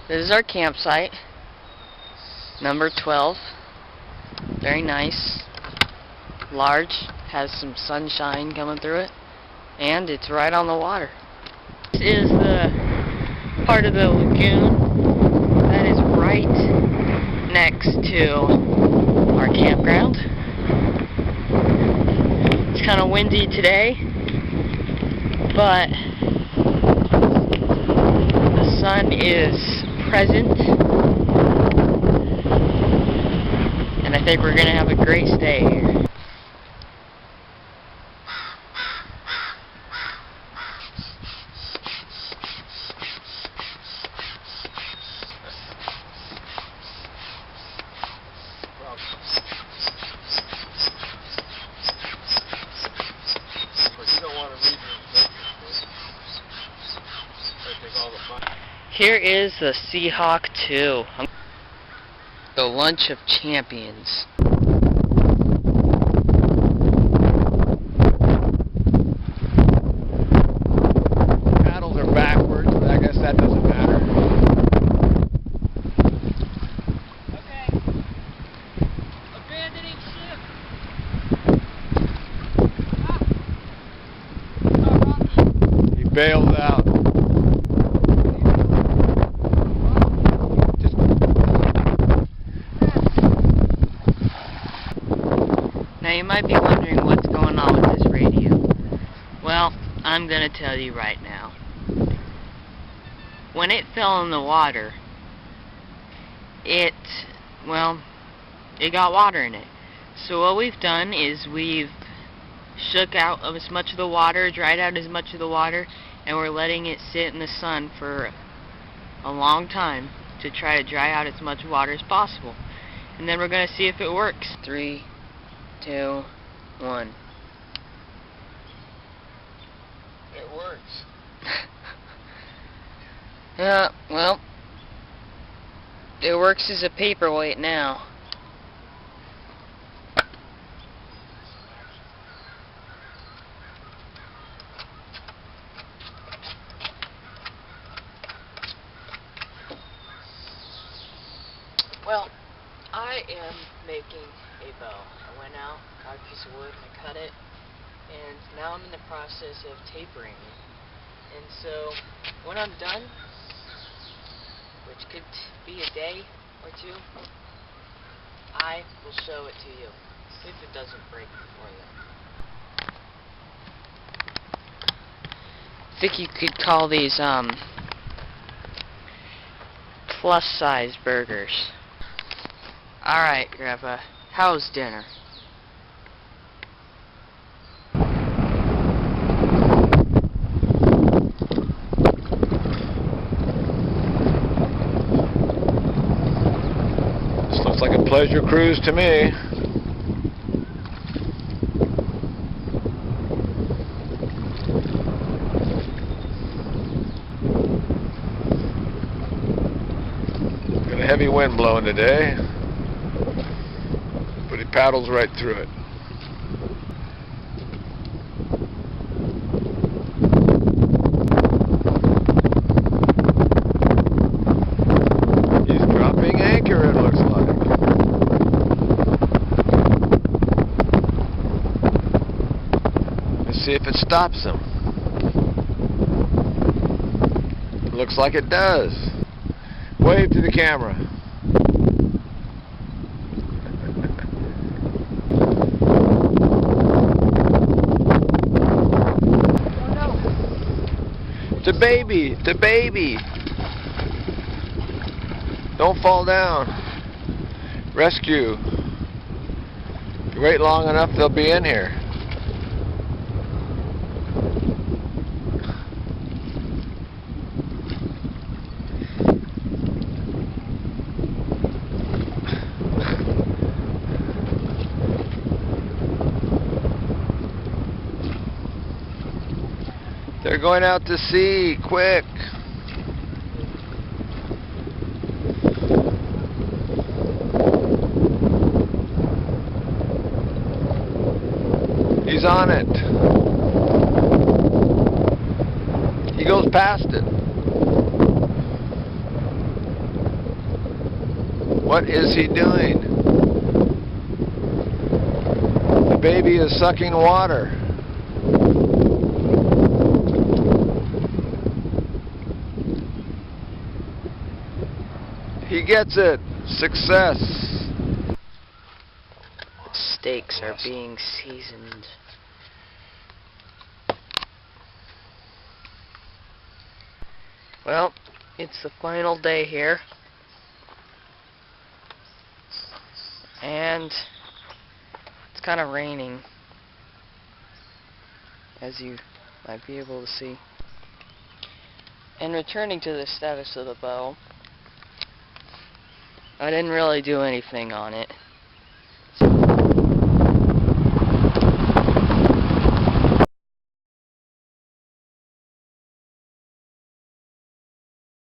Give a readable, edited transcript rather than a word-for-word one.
This is our campsite, number 12. Very nice, large, has some sunshine coming through it, and it's right on the water. This is the part of the lagoon that is right next to our campground. It's kind of windy today, but the sun is present, and I think we're going to have a great stay here. Here is the Seahawk 2, the lunch of champions. Paddles are backwards, but I guess that doesn't matter. Okay. Abandoning ship. He bailed out. Now you might be wondering what's going on with this radio. Well, I'm going to tell you right now. When it fell in the water, it got water in it. So what we've done is we've shook out as much of the water, dried out as much of the water, and we're letting it sit in the sun for a long time to try to dry out as much water as possible. And then we're going to see if it works. 3, 2, 1. It works. Yeah, well, it works as a paperweight now. Well, I am making a bow. I went out, got a piece of wood, I cut it, and now I'm in the process of tapering it. And so, when I'm done, which could be a day or two, I will show it to you, if it doesn't break before then. I think you could call these, plus-size burgers. Alright, Grandpa, how's dinner? This looks like a pleasure cruise to me. Got a heavy wind blowing today, but he paddles right through it. He's dropping anchor, it looks like. Let's see if it stops him. Looks like it does. Wave to the camera. It's a baby. It's a baby. Don't fall down. Rescue. If you wait long enough, they'll be in here. They're going out to sea, quick. He's on it. He goes past it. What is he doing? The baby is sucking water. He gets it. Success. Steaks are being seasoned. Well, it's the final day here. And it's kind of raining, as you might be able to see. And returning to the status of the bow, I didn't really do anything on it.